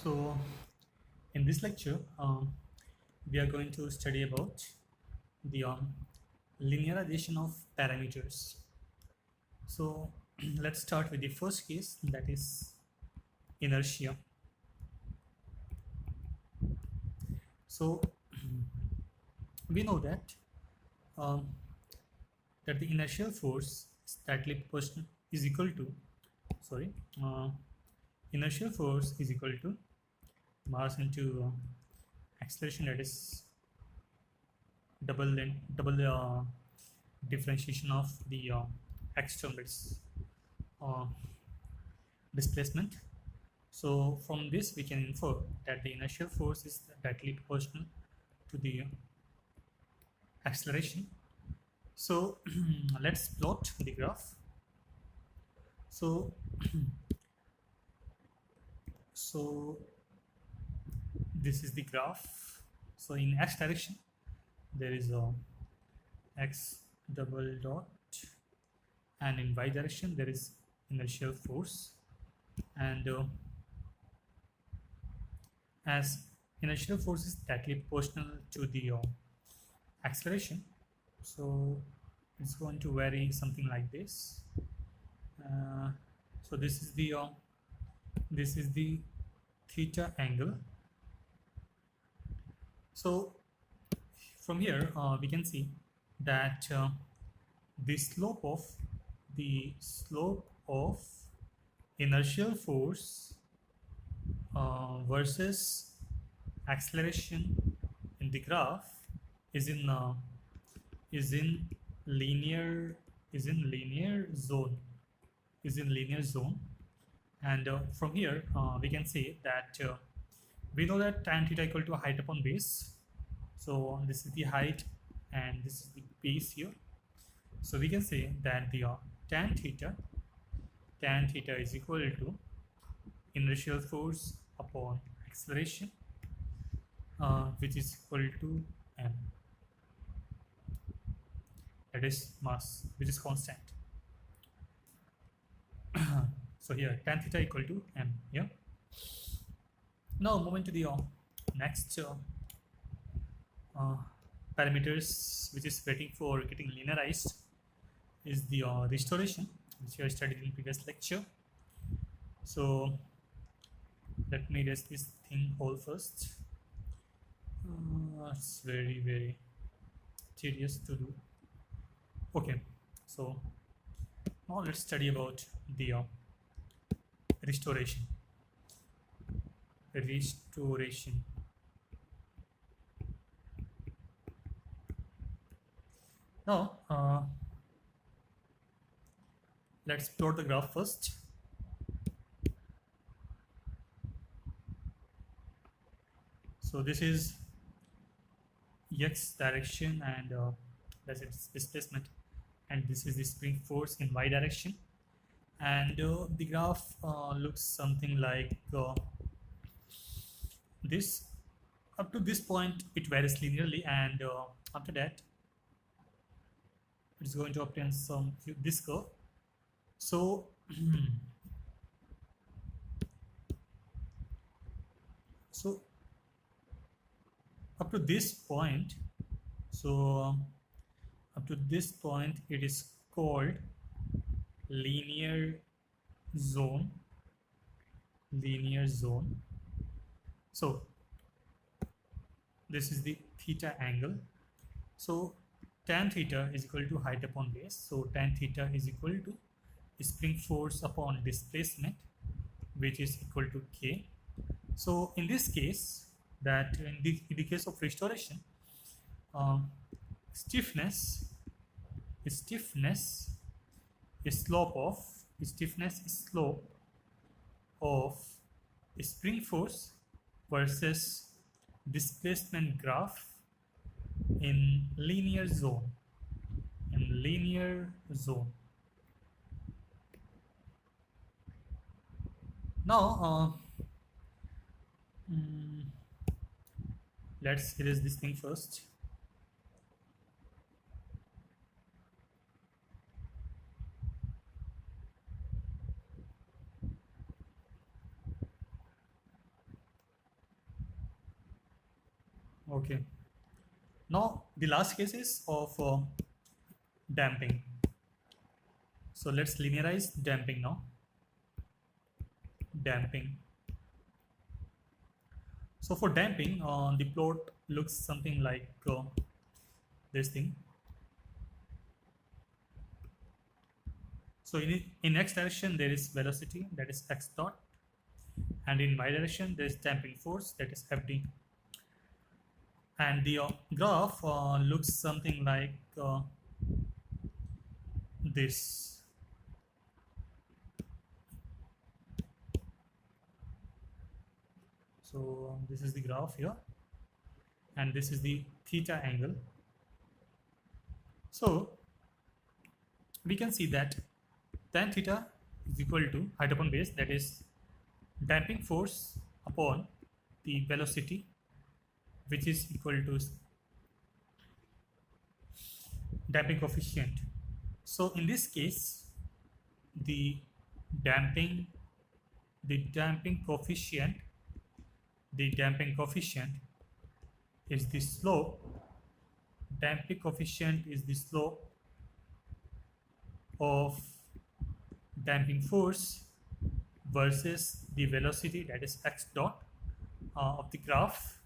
So, in this lecture, we are going to study about the linearization of parameters. So, let's start with the first case, that is inertia. So, we know um, that the inertial force is tightly proportional is equal to sorry uh, inertial force is equal to mass into acceleration, that is double differentiation of the externals uh, displacement. So from this we can infer that the inertial force is directly proportional to the acceleration. So let's plot the graph. So so this is the graph. So in x direction there is a x double dot, and in y direction there is inertial force, and as inertial force is directly proportional to the acceleration, so it's going to vary something like this. So this is the theta angle. So from here we can see that the slope of inertial force versus acceleration in the graph is in uh, is in linear is in linear zone. And from here we can say that we know that tan theta equal to height upon base. So this is the height and this is the base here. So we can say that the tan theta is equal to inertial force upon acceleration, which is equal to m, that is mass, which is constant. So here tan theta equal to m. Yeah. Now moving to the next uh, parameters which is waiting for getting linearized is the restoration, which we have studied in previous lecture. So let me rest this thing whole first. It's very tedious to do. Okay, so now let's study about the restoration. Now let's plot the graph first. So this is x direction, and that's its displacement, and this is the spring force in y direction. And the graph looks something like this. Up to this point it varies linearly, and after that it's going to obtain this curve. So so up to this point, so up to this point it is called linear zone. So this is the theta angle. So tan theta is equal to height upon base. So tan theta is equal to spring force upon displacement, which is equal to k. So in this case, that in the case of restoration, stiffness slope of spring force versus displacement graph in linear zone. Now let's erase this thing first. Okay. Now the last case is of damping. So let's linearize damping now. Damping. So for damping, the plot looks something like this thing. So in x direction there is velocity, that is x dot, and in y direction there is damping force, that is Fd. And the graph looks something like this. So this is the graph here, and this is the theta angle. So we can see that tan theta is equal to height upon base, that is damping force upon the velocity, which is equal to damping coefficient. So in this case, the damping coefficient is the slope. Damping coefficient is the slope of damping force versus the velocity, that is x dot, of the graph,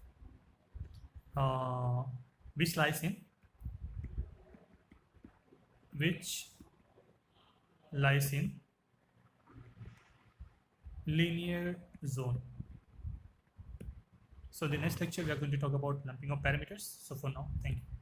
which lies in linear zone. So the next lecture we are going to talk about lumping of parameters. So for now, thank you.